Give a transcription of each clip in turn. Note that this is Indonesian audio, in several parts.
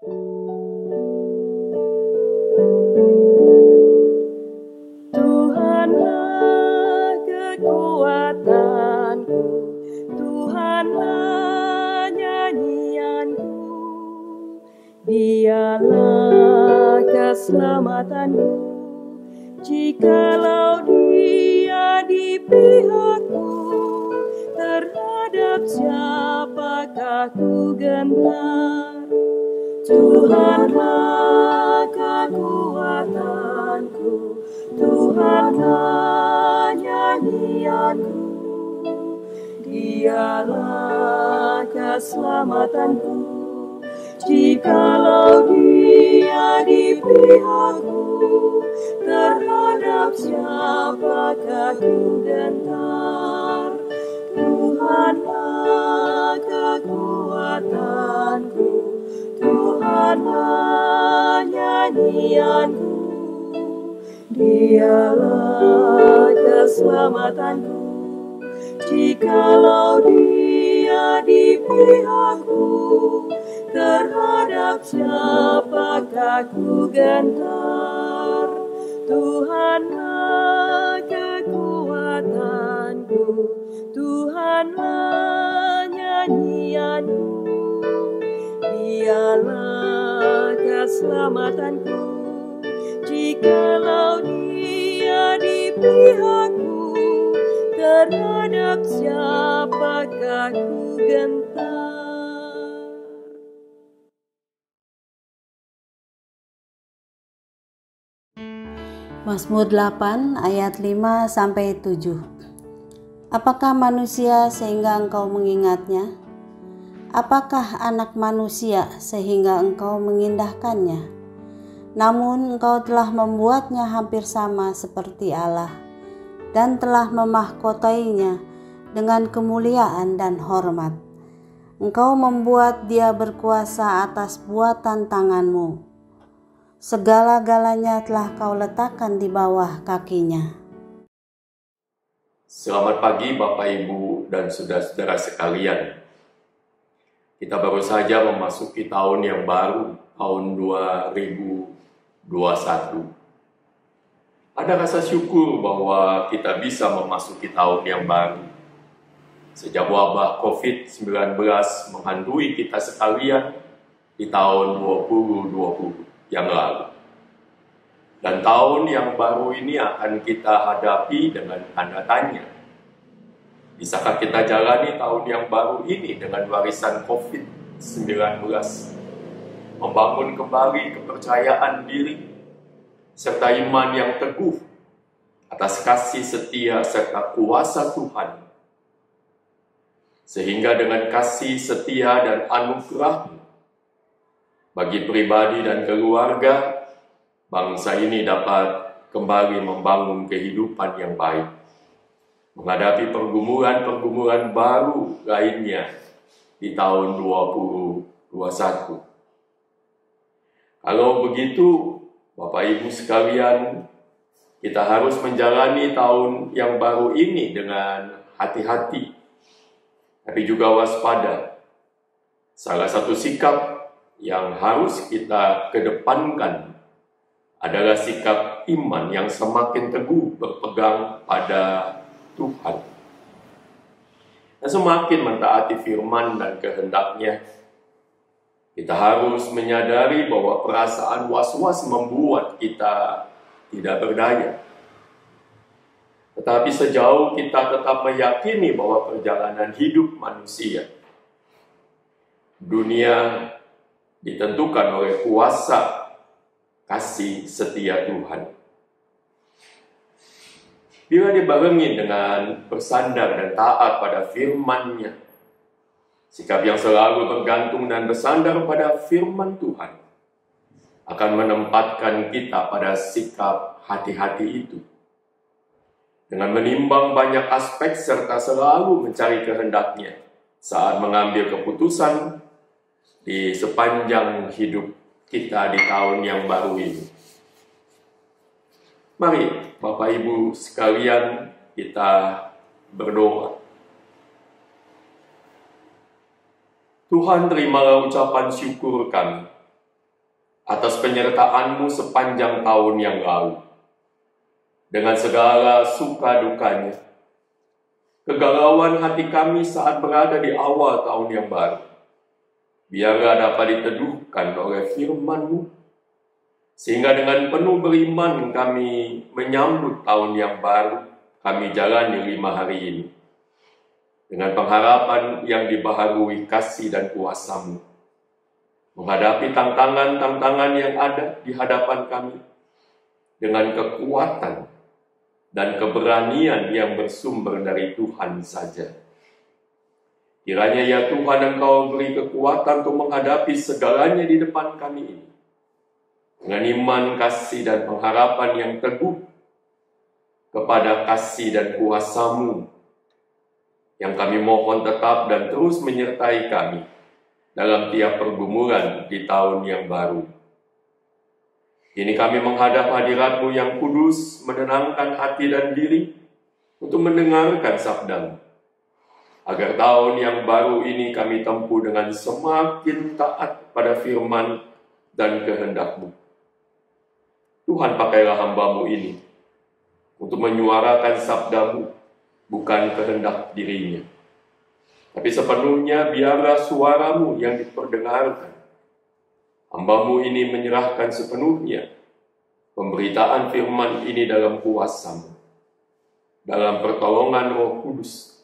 Tuhanlah kekuatanku, Tuhanlah nyanyianku, Dialah keselamatanku. Jikalau Dia di pihakku, terhadap siapakah ku gentar? Tuhanlah kekuatanku, Tuhanlah nyanyianku, Dialah keselamatanku. Jikalau Dia di pihakku, terhadap siapakah ku gentar? Tuhanlah kekuatanku, Tuhanlah nyanyianku, Dialah keselamatanku. Jikalau Dia di pihakku, terhadap siapakah ku gentar? Tuhanlah kekuatanku, Tuhanlah nyanyianku, Dialah keselamatanku. Jikalau Dia di pihakku, terhadap siapakah ku gentar? Mazmur 8 ayat 5-7. Apakah manusia sehingga engkau mengingatnya? Apakah anak manusia sehingga engkau mengindahkannya? Namun engkau telah membuatnya hampir sama seperti Allah, dan telah memahkotainya dengan kemuliaan dan hormat. Engkau membuat dia berkuasa atas buatan tanganmu. Segala-galanya telah kau letakkan di bawah kakinya. Selamat pagi Bapak, Ibu, dan saudara-saudara sekalian. Kita baru saja memasuki tahun yang baru, tahun 2021. Ada rasa syukur bahwa kita bisa memasuki tahun yang baru. Sejak wabah COVID-19 menghantui kita sekalian di tahun 2020 yang lalu. Dan tahun yang baru ini akan kita hadapi dengan tanda tanya. Bisakah kita jalani tahun yang baru ini dengan warisan COVID-19? Membangun kembali kepercayaan diri, serta iman yang teguh atas kasih setia serta kuasa Tuhan. Sehingga dengan kasih setia dan anugerah bagi pribadi dan keluarga, bangsa ini dapat kembali membangun kehidupan yang baik, menghadapi pergumulan-pergumulan baru lainnya di tahun 2021. Kalau begitu, Bapak Ibu sekalian, kita harus menjalani tahun yang baru ini dengan hati-hati, tapi juga waspada. Salah satu sikap yang harus kita kedepankan adalah sikap iman yang semakin teguh berpegang pada Tuhan. Dan semakin mentaati firman dan kehendaknya, kita harus menyadari bahwa perasaan was-was membuat kita tidak berdaya. Tetapi sejauh kita tetap meyakini bahwa perjalanan hidup manusia, dunia ditentukan oleh kuasa kasih setia Tuhan. Bila dibarengi dengan bersandar dan taat pada firman-Nya, sikap yang selalu bergantung dan bersandar pada firman Tuhan akan menempatkan kita pada sikap hati-hati itu. Dengan menimbang banyak aspek serta selalu mencari kehendak-Nya saat mengambil keputusan di sepanjang hidup kita di tahun yang baru ini. Mari Bapak Ibu sekalian, kita berdoa. Tuhan, terimalah ucapan syukur kami atas penyertaan-Mu sepanjang tahun yang lalu. Dengan segala suka dukanya, kegalauan hati kami saat berada di awal tahun yang baru, biarlah dapat diteduhkan oleh firman-Mu, sehingga dengan penuh beriman kami menyambut tahun yang baru kami jalani 5 hari ini, dengan pengharapan yang dibaharui kasih dan kuasa-Mu, menghadapi tantangan-tantangan yang ada di hadapan kami, dengan kekuatan dan keberanian yang bersumber dari Tuhan saja. Kiranya ya Tuhan, Engkau beri kekuatan untuk menghadapi segalanya di depan kami ini, dengan iman, kasih, dan pengharapan yang teguh kepada kasih dan kuasa-Mu, yang kami mohon tetap dan terus menyertai kami dalam tiap pergumulan di tahun yang baru. Kini kami menghadap hadirat-Mu yang kudus, menenangkan hati dan diri untuk mendengarkan sabda-Mu, agar tahun yang baru ini kami tempuh dengan semakin taat pada firman dan kehendak-Mu. Tuhan, pakailah hamba-Mu ini untuk menyuarakan sabda-Mu, bukan kehendak dirinya, tapi sepenuhnya biarlah suara-Mu yang diperdengarkan. Hamba-Mu ini menyerahkan sepenuhnya pemberitaan firman ini dalam kuasa-Mu. Dalam pertolongan Roh Kudus,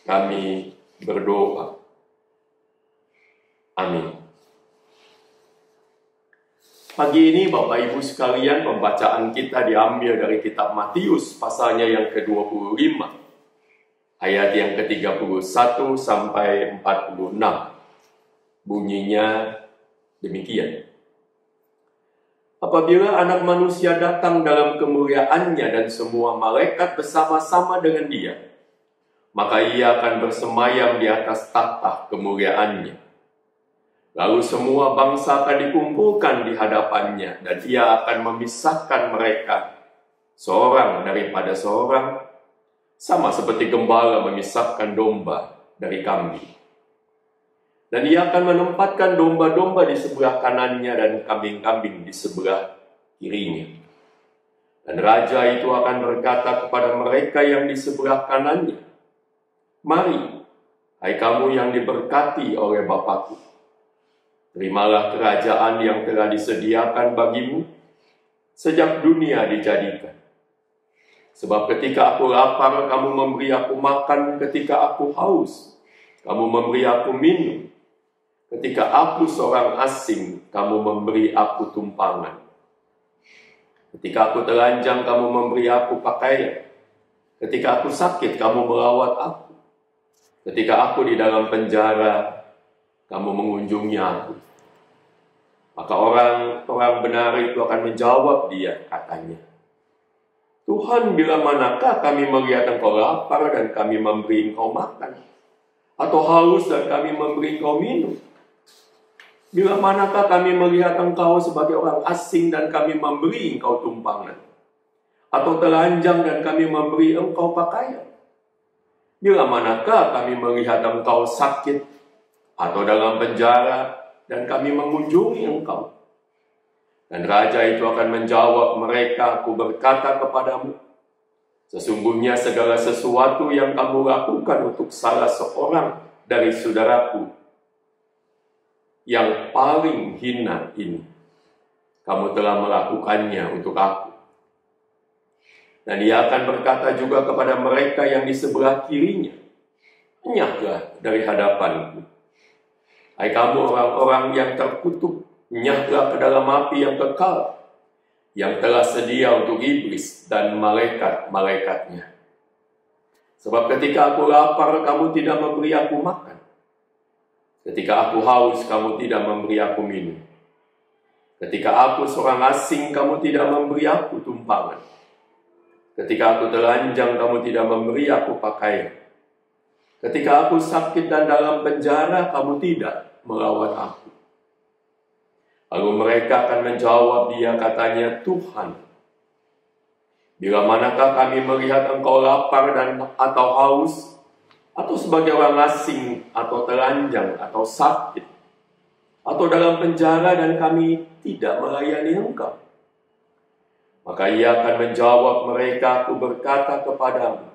kami berdoa. Amin. Pagi ini Bapak Ibu sekalian, pembacaan kita diambil dari kitab Matius pasalnya yang ke-25, ayat yang ke-31 sampai 46. Bunyinya demikian. Apabila Anak Manusia datang dalam kemuliaannya dan semua malaikat bersama-sama dengan Dia, maka Ia akan bersemayam di atas tahta kemuliaannya. Lalu semua bangsa akan dikumpulkan di hadapannya, dan Ia akan memisahkan mereka seorang daripada seorang, sama seperti gembala memisahkan domba dari kambing. Dan Ia akan menempatkan domba-domba di sebelah kanannya dan kambing-kambing di sebelah kirinya. Dan Raja itu akan berkata kepada mereka yang di sebelah kanannya, "Mari, hai kamu yang diberkati oleh Bapa-Ku, terimalah kerajaan yang telah disediakan bagimu sejak dunia dijadikan. Sebab ketika aku lapar, kamu memberi aku makan, ketika aku haus, kamu memberi aku minum. Ketika aku seorang asing, kamu memberi aku tumpangan. Ketika aku telanjang, kamu memberi aku pakaian. Ketika aku sakit, kamu merawat aku. Ketika aku di dalam penjara, kamu mengunjungi aku." Maka orang benar itu akan menjawab Dia, katanya, "Tuhan, bila manakah kami melihat Engkau lapar dan kami memberi Engkau makan? Atau haus dan kami memberi Engkau minum? Bila manakah kami melihat Engkau sebagai orang asing dan kami memberi Engkau tumpangan? Atau telanjang dan kami memberi Engkau pakaian? Bila manakah kami melihat Engkau sakit atau dalam penjara dan kami mengunjungi Engkau?" Dan Raja itu akan menjawab mereka, "Aku berkata kepadamu, sesungguhnya segala sesuatu yang kamu lakukan untuk salah seorang dari saudaraku yang paling hina ini, kamu telah melakukannya untuk aku." Dan Ia akan berkata juga kepada mereka yang di sebelah kirinya, "Enyahlah dari hadapanku, hai kamu orang-orang yang terkutuk, enyahlah ke dalam api yang kekal, yang telah sedia untuk iblis dan malaikat-malaikatnya. Sebab ketika aku lapar, kamu tidak memberi aku makan. Ketika aku haus, kamu tidak memberi aku minum. Ketika aku seorang asing, kamu tidak memberi aku tumpangan. Ketika aku telanjang, kamu tidak memberi aku pakaian. Ketika aku sakit dan dalam penjara, kamu tidak merawat aku." Lalu mereka akan menjawab Dia, katanya, "Tuhan, bila manakah kami melihat Engkau lapar atau haus, atau sebagai orang asing, atau telanjang, atau sakit, atau dalam penjara dan kami tidak melayani engkau? Maka ia akan menjawab mereka, aku berkata kepadamu,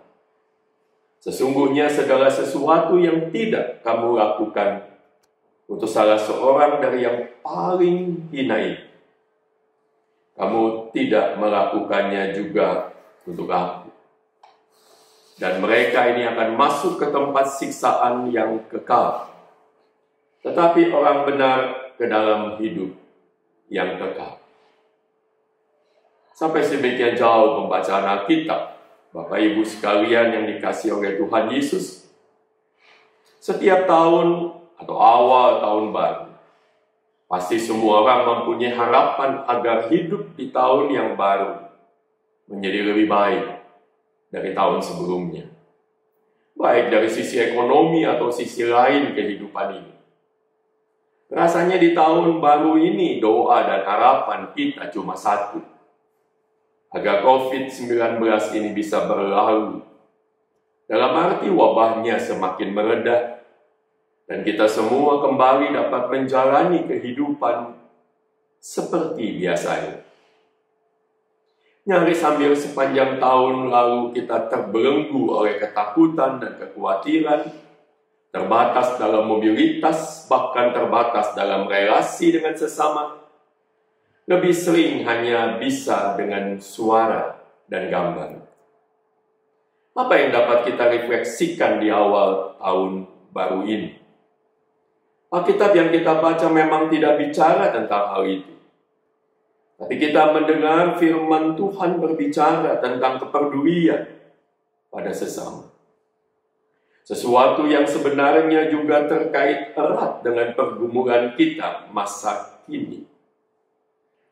sesungguhnya segala sesuatu yang tidak kamu lakukan untuk salah seorang dari yang paling hina ini, kamu tidak melakukannya juga untuk aku. Dan mereka ini akan masuk ke tempat siksaan yang kekal, tetapi orang benar ke dalam hidup yang kekal. Sampai sedemikian jauh pembacaan Alkitab, Bapak Ibu sekalian yang dikasihi oleh Tuhan Yesus. Setiap tahun atau awal tahun baru, pasti semua orang mempunyai harapan agar hidup di tahun yang baru menjadi lebih baik dari tahun sebelumnya. Baik dari sisi ekonomi atau sisi lain kehidupan ini. Rasanya di tahun baru ini doa dan harapan kita cuma satu, agar COVID-19 ini bisa berlalu, dalam arti wabahnya semakin mereda, dan kita semua kembali dapat menjalani kehidupan seperti biasanya. Nyaris hampir sepanjang tahun lalu kita terbelenggu oleh ketakutan dan kekhawatiran, terbatas dalam mobilitas, bahkan terbatas dalam relasi dengan sesama, lebih sering hanya bisa dengan suara dan gambar. Apa yang dapat kita refleksikan di awal tahun baru ini? Alkitab yang kita baca memang tidak bicara tentang hal itu. Tapi kita mendengar firman Tuhan berbicara tentang kepedulian pada sesama. Sesuatu yang sebenarnya juga terkait erat dengan pergumulan kita masa kini.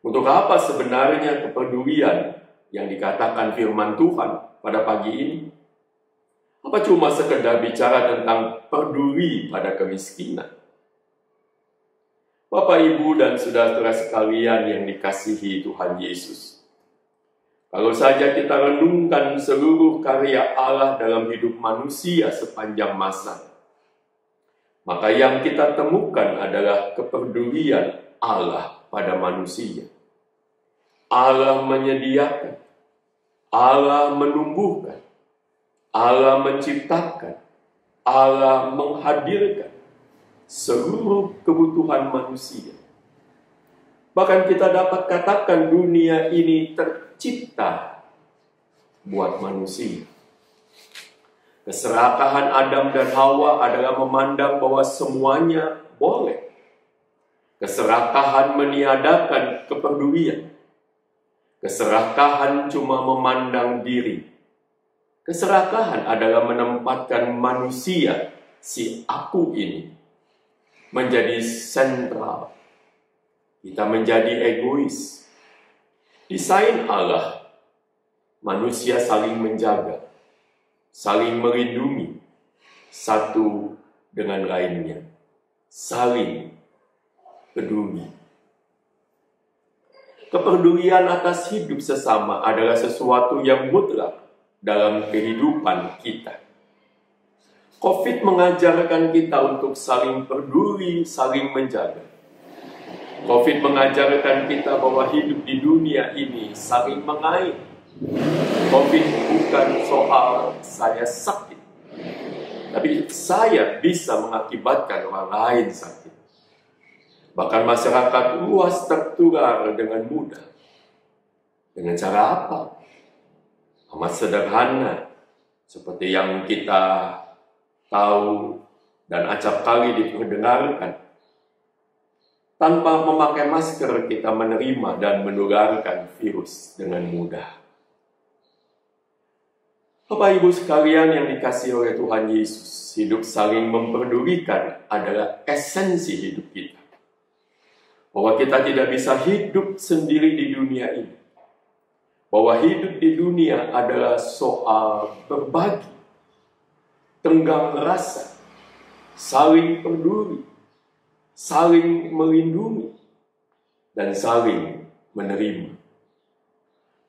Untuk apa sebenarnya kepedulian yang dikatakan firman Tuhan pada pagi ini? Apa cuma sekedar bicara tentang peduli pada kemiskinan? Bapak, Ibu, dan saudara sekalian yang dikasihi Tuhan Yesus, kalau saja kita renungkan seluruh karya Allah dalam hidup manusia sepanjang masa, maka yang kita temukan adalah kepedulian Allah pada manusia. Allah menyediakan, Allah menumbuhkan, Allah menciptakan, Allah menghadirkan seluruh kebutuhan manusia. Bahkan kita dapat katakan dunia ini tercipta buat manusia. Keserakahan Adam dan Hawa adalah memandang bahwa semuanya boleh. Keserakahan meniadakan kepedulian. Keserakahan cuma memandang diri. Keserakahan adalah menempatkan manusia, si aku ini, menjadi sentral. Kita menjadi egois. Desain Allah, manusia saling menjaga, saling melindungi, satu dengan lainnya, saling peduli. Kepedulian atas hidup sesama adalah sesuatu yang mutlak dalam kehidupan kita. COVID mengajarkan kita untuk saling peduli, saling menjaga. COVID mengajarkan kita bahwa hidup di dunia ini saling mengayomi. COVID bukan soal saya sakit, tapi saya bisa mengakibatkan orang lain sakit. Bahkan masyarakat luas tertular dengan mudah. Dengan cara apa? Amat sederhana, seperti yang kita tahu dan acap kali diperdengarkan. Tanpa memakai masker, kita menerima dan menularkan virus dengan mudah. Bapak Ibu sekalian yang dikasihi oleh Tuhan Yesus, hidup saling memperdulikan adalah esensi hidup kita. Bahwa kita tidak bisa hidup sendiri di dunia ini. Bahwa hidup di dunia adalah soal berbagi, tenggang rasa, saling peduli, saling melindungi, dan saling menerima.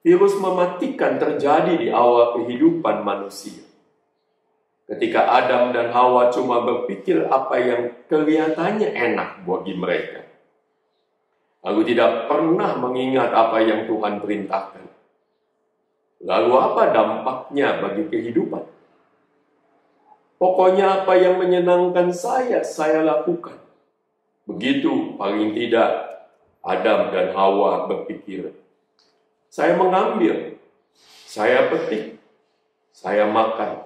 Virus mematikan terjadi di awal kehidupan manusia. ketika Adam dan Hawa cuma berpikir apa yang kelihatannya enak bagi mereka, lalu tidak pernah mengingat apa yang Tuhan perintahkan. Lalu apa dampaknya bagi kehidupan? Pokoknya apa yang menyenangkan saya lakukan. Begitu paling tidak Adam dan Hawa berpikir. Saya mengambil, saya petik, saya makan.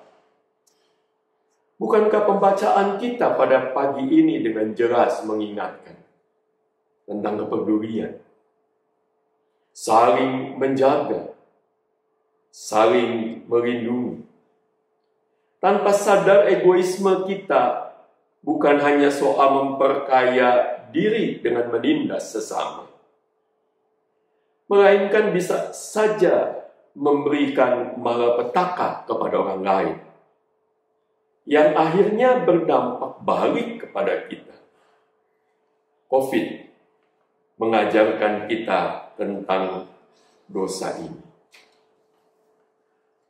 Bukankah pembacaan kita pada pagi ini dengan jelas mengingatkan tentang kepedulian, saling menjaga, saling melindungi. Tanpa sadar egoisme kita bukan hanya soal memperkaya diri dengan menindas sesama, melainkan bisa saja memberikan malapetaka kepada orang lain, yang akhirnya berdampak balik kepada kita. COVID mengajarkan kita tentang dosa ini.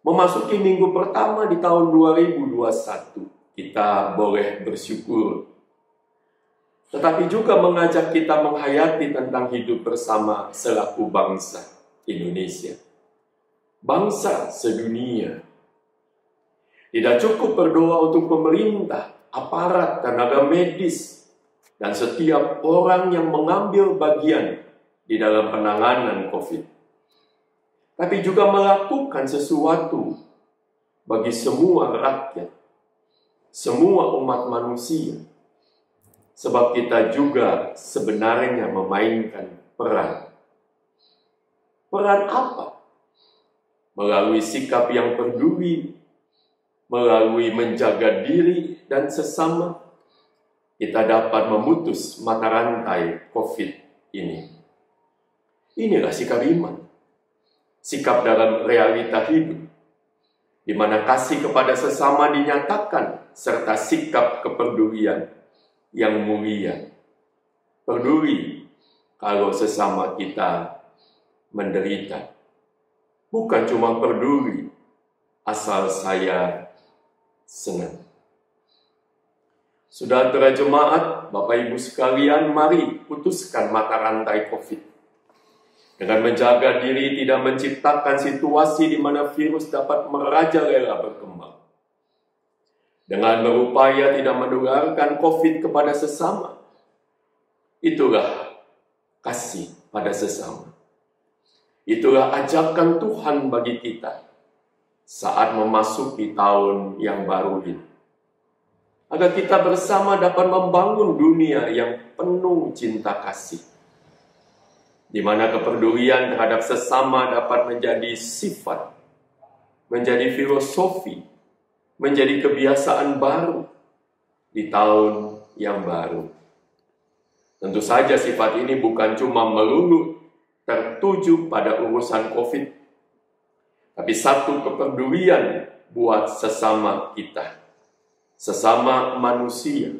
Memasuki minggu pertama di tahun 2021, kita boleh bersyukur. Tetapi juga mengajak kita menghayati tentang hidup bersama selaku bangsa Indonesia. Bangsa sedunia. Tidak cukup berdoa untuk pemerintah, aparat, tenaga medis, dan setiap orang yang mengambil bagian di dalam penanganan COVID. Tapi juga melakukan sesuatu bagi semua rakyat, semua umat manusia. Sebab kita juga sebenarnya memainkan peran. Peran apa? Melalui sikap yang peduli, melalui menjaga diri dan sesama, kita dapat memutus mata rantai COVID ini. Inilah sikap iman. Sikap dalam realita hidup, di mana kasih kepada sesama dinyatakan, serta sikap kepedulian yang mulia. Peduli kalau sesama kita menderita. Bukan cuma peduli asal saya senang. Saudara jemaat, Bapak Ibu sekalian, mari putuskan mata rantai COVID. Dengan menjaga diri tidak menciptakan situasi di mana virus dapat merajalela berkembang. Dengan berupaya tidak menularkan COVID kepada sesama. Itulah kasih pada sesama. Itulah ajakan Tuhan bagi kita saat memasuki tahun yang baru ini. Agar kita bersama dapat membangun dunia yang penuh cinta kasih, di mana kepedulian terhadap sesama dapat menjadi sifat, menjadi filosofi, menjadi kebiasaan baru di tahun yang baru. Tentu saja sifat ini bukan cuma melulu tertuju pada urusan COVID, tapi satu kepedulian buat sesama kita, sesama manusia,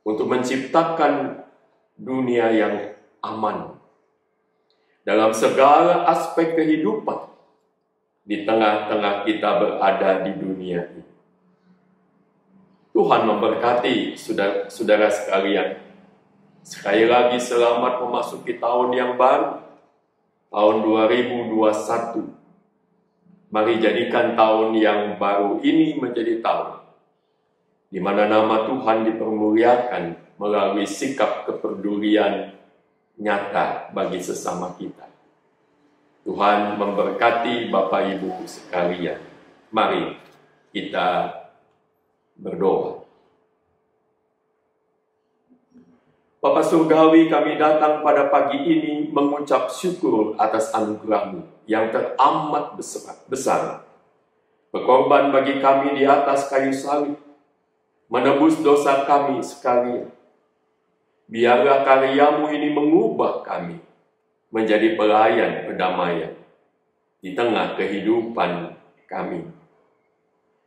untuk menciptakan dunia yang aman dalam segala aspek kehidupan di tengah-tengah kita berada di dunia ini. Tuhan memberkati saudara sekalian. Sekali lagi selamat memasuki tahun yang baru, tahun 2021. Mari jadikan tahun yang baru ini menjadi tahun di mana nama Tuhan dipermuliakan melalui sikap kepedulian nyata bagi sesama kita. Tuhan memberkati Bapak Ibu sekalian. Mari kita berdoa. Bapa Surgawi, kami datang pada pagi ini mengucap syukur atas anugerah-Mu yang teramat besar. Berkorban bagi kami di atas kayu salib, menebus dosa kami sekalian. Biarlah karya-Mu ini mengubah kami menjadi pelayan perdamaian di tengah kehidupan kami,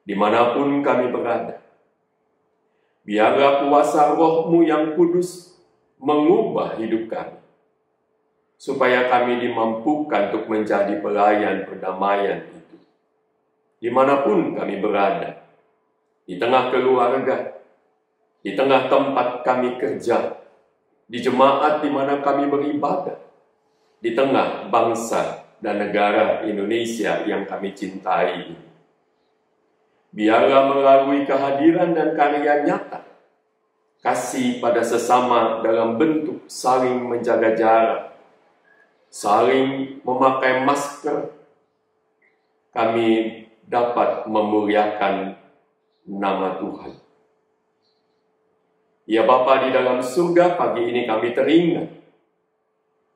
dimanapun kami berada. Biarlah kuasa Roh-Mu yang kudus mengubah hidup kami, supaya kami dimampukan untuk menjadi pelayan perdamaian itu, dimanapun kami berada, di tengah keluarga, di tengah tempat kami kerja, di jemaat di mana kami beribadah, di tengah bangsa dan negara Indonesia yang kami cintai. Biarlah melalui kehadiran dan karya nyata, kasih pada sesama dalam bentuk saling menjaga jarak, saling memakai masker, kami dapat memuliakan nama Tuhan. Ya Bapa di dalam surga, pagi ini kami teringat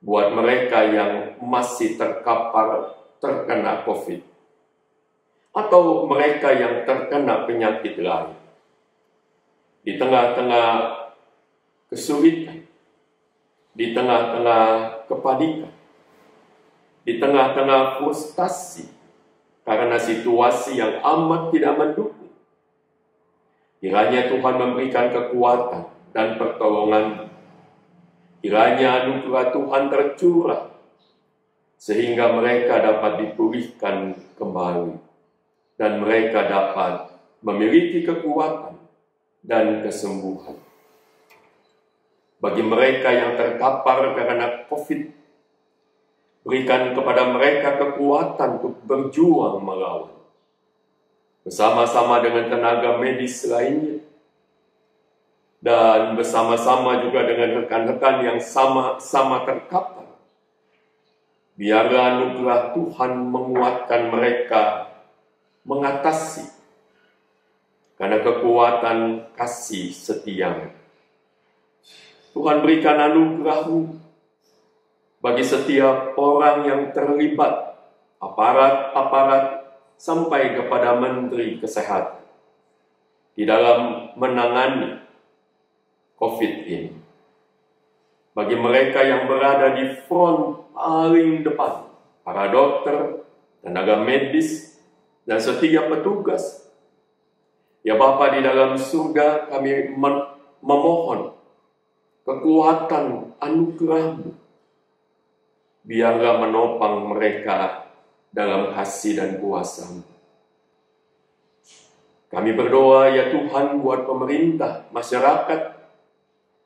buat mereka yang masih terkena COVID, atau mereka yang terkena penyakit lain. Di tengah-tengah kesulitan, di tengah-tengah kepanikan, di tengah-tengah frustasi karena situasi yang amat tidak mendukung, kiranya Tuhan memberikan kekuatan dan pertolongan. Kiranya anugerah Tuhan tercurah sehingga mereka dapat dipulihkan kembali dan mereka dapat memiliki kekuatan dan kesembuhan. Bagi mereka yang terkapar karena COVID, berikan kepada mereka kekuatan untuk berjuang melawan, bersama-sama dengan tenaga medis lainnya, dan bersama-sama juga dengan rekan-rekan yang sama-sama terkapar. Biarlah anugerah Tuhan menguatkan mereka mengatasi, karena kekuatan kasih setia. Tuhan berikan anugerah-Mu bagi setiap orang yang terlibat, aparat-aparat sampai kepada Menteri Kesehatan, di dalam menangani COVID ini. Bagi mereka yang berada di front paling depan, para dokter, tenaga medis, dan setiap petugas, ya Bapa di dalam surga, kami memohon kekuatan anugerah-Mu. Biarlah menopang mereka dalam kasih dan kuasa-Mu. Kami berdoa ya Tuhan buat pemerintah, masyarakat,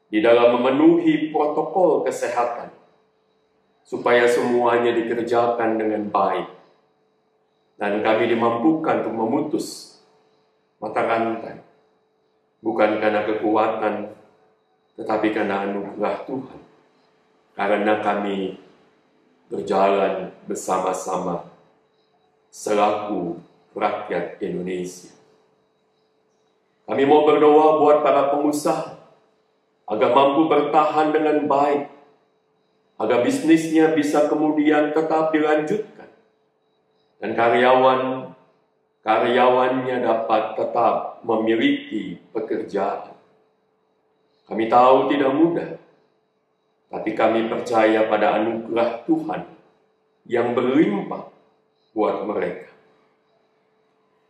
di dalam memenuhi protokol kesehatan, supaya semuanya dikerjakan dengan baik, dan kami dimampukan untuk memutus mata rantai, bukan karena kekuatan, tetapi karena anugerah Tuhan, karena kami berjalan bersama-sama selaku rakyat Indonesia. Kami mau berdoa buat para pengusaha, agar mampu bertahan dengan baik, agar bisnisnya bisa kemudian tetap dilanjutkan, dan karyawannya dapat tetap memiliki pekerjaan. Kami tahu tidak mudah, tapi kami percaya pada anugerah Tuhan yang berlimpah buat mereka.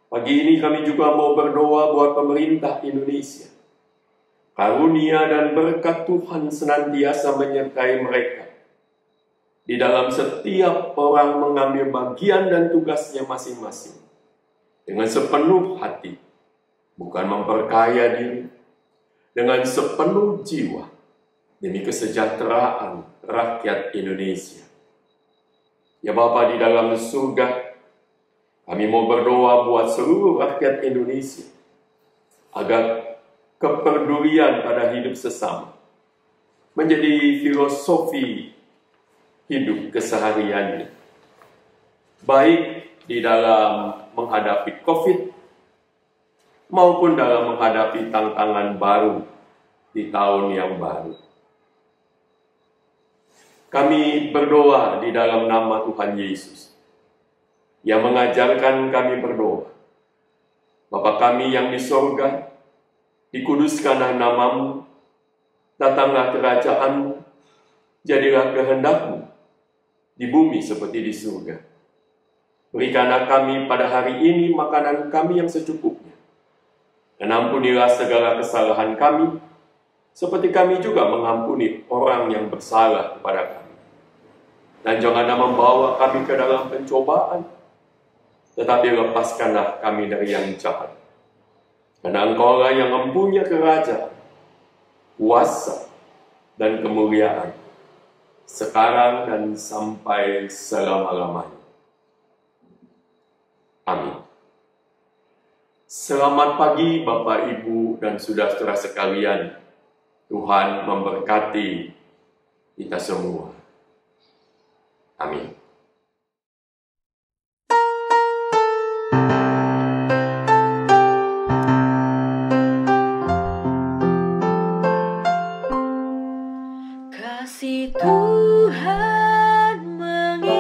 Pagi ini kami juga mau berdoa buat pemerintah Indonesia. Karunia dan berkat Tuhan senantiasa menyertai mereka. Di dalam setiap orang mengambil bagian dan tugasnya masing-masing, dengan sepenuh hati, bukan memperkaya diri, dengan sepenuh jiwa, demi kesejahteraan rakyat Indonesia. Ya Bapa di dalam surga, kami mau berdoa buat seluruh rakyat Indonesia, agar kepedulian pada hidup sesama menjadi filosofi hidup kesehariannya, baik di dalam menghadapi COVID maupun dalam menghadapi tantangan baru di tahun yang baru. Kami berdoa di dalam nama Tuhan Yesus yang mengajarkan kami berdoa. Bapa kami yang di sorga, dikuduskanlah nama-Mu, datanglah kerajaan-Mu, jadilah kehendak-Mu di bumi seperti di surga. Berikanlah kami pada hari ini makanan kami yang secukupnya, dan ampunilah segala kesalahan kami, seperti kami juga mengampuni orang yang bersalah kepada kami. Dan janganlah membawa kami ke dalam pencobaan, tetapi lepaskanlah kami dari yang jahat. Karena Engkau yang mempunyai kerajaan, kuasa, dan kemuliaan, sekarang dan sampai selama-lamanya. Amin. Selamat pagi Bapak, Ibu, dan saudara-saudara sekalian. Tuhan memberkati kita semua. Amin. Kasih Tuhan mengiringimu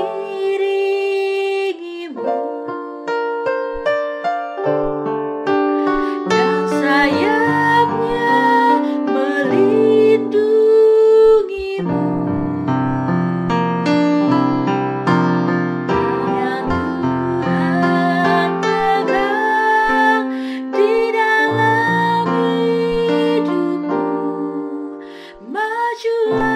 dan sayapnya melindungimu. Tangan Tuhan pegang di dalam hidupmu. Majulah